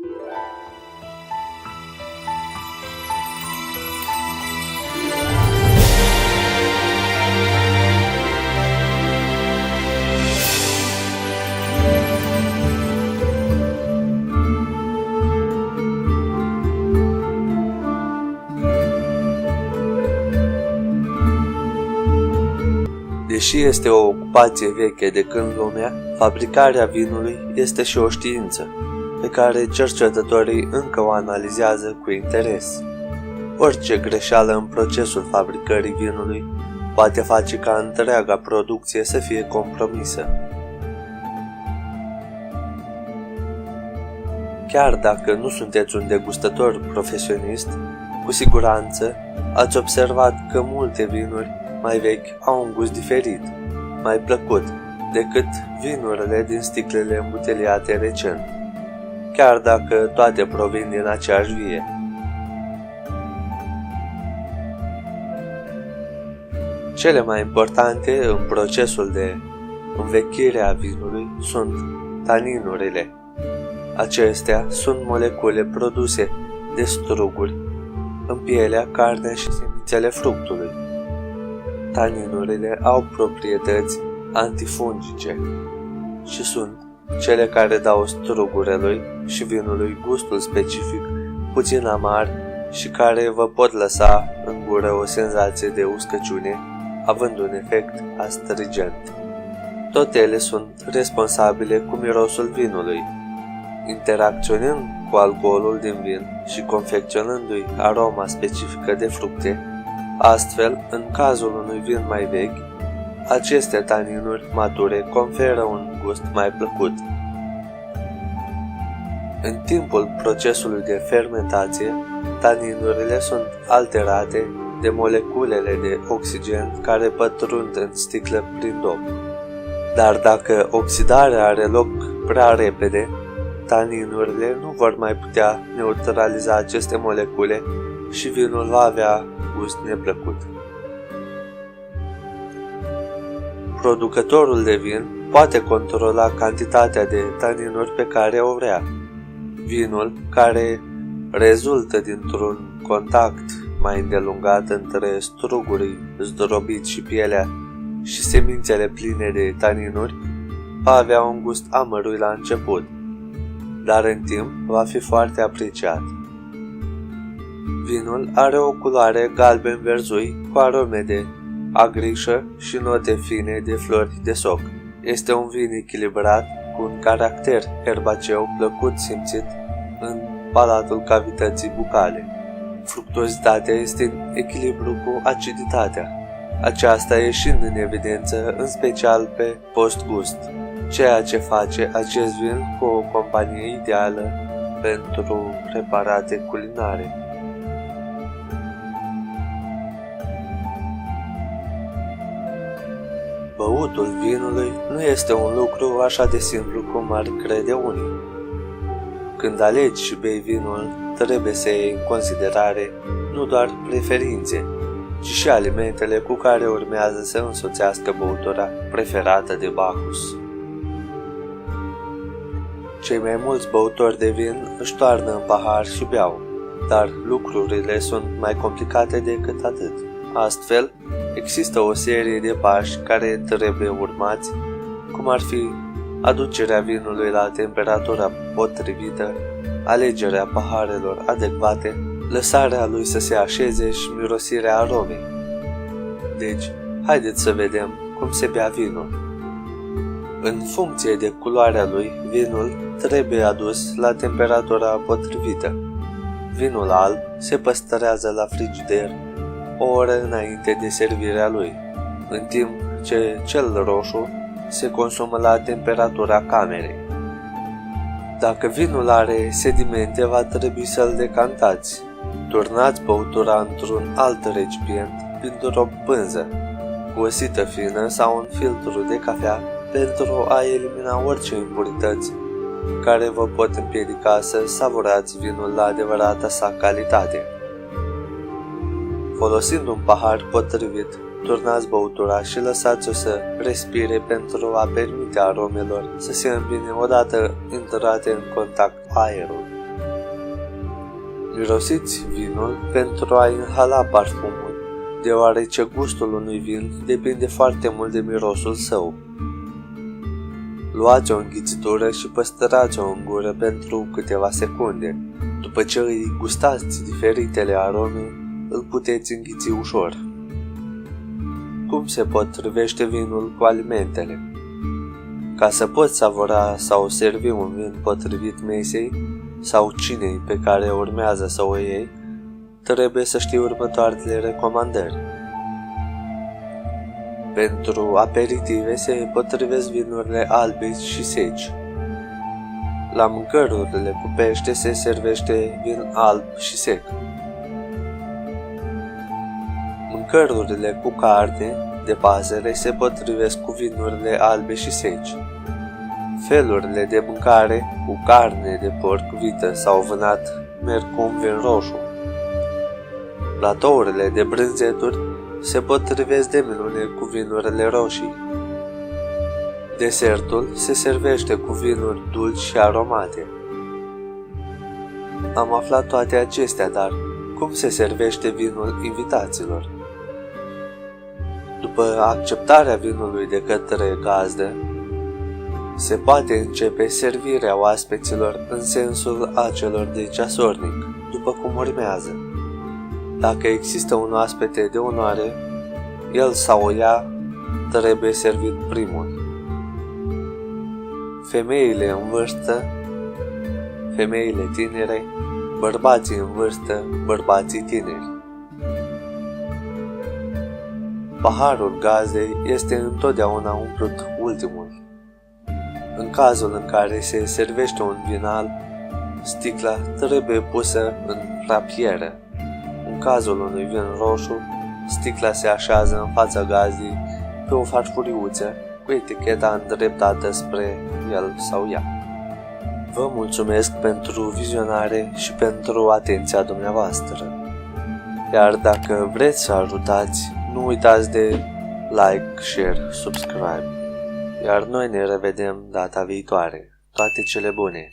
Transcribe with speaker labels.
Speaker 1: Deși este o ocupație veche de când lumea, fabricarea vinului este și o știință, pe care cercetătorii încă o analizează cu interes. Orice greșeală în procesul fabricării vinului poate face ca întreaga producție să fie compromisă. Chiar dacă nu sunteți un degustător profesionist, cu siguranță ați observat că multe vinuri mai vechi au un gust diferit, mai plăcut decât vinurile din sticlele îmbuteliate recent, chiar dacă toate provin din aceeași vie. Cele mai importante în procesul de învechire a vinului sunt taninurile. Acestea sunt molecule produse de struguri în pielea, carnea și semințele fructului. Taninurile au proprietăți antifungice și sunt cele care dau strugurelui și vinului gustul specific, puțin amar și care vă pot lăsa în gură o senzație de uscăciune, având un efect astringent. Tot ele sunt responsabile cu mirosul vinului. Interacționând cu alcoolul din vin și confecționându-i aroma specifică de fructe, astfel, în cazul unui vin mai vechi, aceste taninuri mature conferă un gust mai plăcut. În timpul procesului de fermentație, taninurile sunt alterate de moleculele de oxigen care pătrund în sticlă prin dop. Dar dacă oxidarea are loc prea repede, taninurile nu vor mai putea neutraliza aceste molecule și vinul va avea gust neplăcut. Producătorul de vin poate controla cantitatea de taninuri pe care o vrea. Vinul, care rezultă dintr-un contact mai îndelungat între strugurii zdrobiți și pielea și semințele pline de taninuri, va avea un gust amărui la început, dar în timp va fi foarte apreciat. Vinul are o culoare galben-verzui cu arome de agrișă și note fine de flori de soc. Este un vin echilibrat cu un caracter erbaceu plăcut simțit în palatul cavității bucale. Fructozitatea este în echilibru cu aciditatea, aceasta ieșind în evidență în special pe postgust, ceea ce face acest vin cu o companie ideală pentru preparate culinare. Băutul vinului nu este un lucru așa de simplu cum ar crede unii. Când alegi și bei vinul, trebuie să iei în considerare nu doar preferințe, ci și alimentele cu care urmează să însoțească băutura preferată de Bacchus. Cei mai mulți băutori de vin își toarnă în pahar și beau, dar lucrurile sunt mai complicate decât atât. Astfel, există o serie de pași care trebuie urmați, cum ar fi aducerea vinului la temperatura potrivită, alegerea paharelor adecvate, lăsarea lui să se așeze și mirosirea aromei. Deci, haideți să vedem cum se bea vinul. În funcție de culoarea lui, vinul trebuie adus la temperatura potrivită. Vinul alb se păstrează la frigider o oră înainte de servirea lui, în timp ce cel roșu se consumă la temperatura camerei. Dacă vinul are sedimente, va trebui să-l decantați. Turnați băutura într-un alt recipient printr-o pânză cu o sită fină sau un filtru de cafea pentru a elimina orice impurități care vă pot împiedica să savurați vinul la adevărata sa calitate. Folosind un pahar potrivit, turnați băutura și lăsați-o să respire pentru a permite aromelor să se îmbine odată intrate în contact cu aerul. Mirosiți vinul pentru a inhala parfumul, deoarece gustul unui vin depinde foarte mult de mirosul său. Luați o înghițitură și păstrați-o în gură pentru câteva secunde. După ce îi gustați diferitele arome, îl puteți înghiți ușor. Cum se potrivește vinul cu alimentele? Ca să poți savura sau servi un vin potrivit mesei sau cinei pe care urmează să o iei, trebuie să știi următoarele recomandări. Pentru aperitive se potrivesc vinurile albe și seci. La mâncărurile cu pește se servește vin alb și sec. Mâncărurile cu carne de pasăre se potrivesc cu vinurile albe și seci. Felurile de mâncare cu carne de porc, vită sau vânat merg cu un vin roșu. Platourile de brânzeturi se potrivesc de minune cu vinurile roșii. Desertul se servește cu vinuri dulci și aromate. Am aflat toate acestea, dar cum se servește vinul invitaților? După acceptarea vinului de către gazdă, se poate începe servirea oaspeților în sensul acelor de ceasornic, după cum urmează. Dacă există un oaspete de onoare, el sau ea trebuie servit primul. Femeile în vârstă, femeile tinere, bărbații în vârstă, bărbații tineri. Paharul gazdei este întotdeauna umplut ultimul. În cazul în care se servește un vin alb, sticla trebuie pusă în rapieră. În cazul unui vin roșu, sticla se așează în fața gazdei pe o farfuriuță cu eticheta îndreptată spre el sau ea. Vă mulțumesc pentru vizionare și pentru atenția dumneavoastră. Iar dacă vreți să ajutați, nu uitați de like, share, subscribe. Iar noi ne revedem data viitoare. Toate cele bune!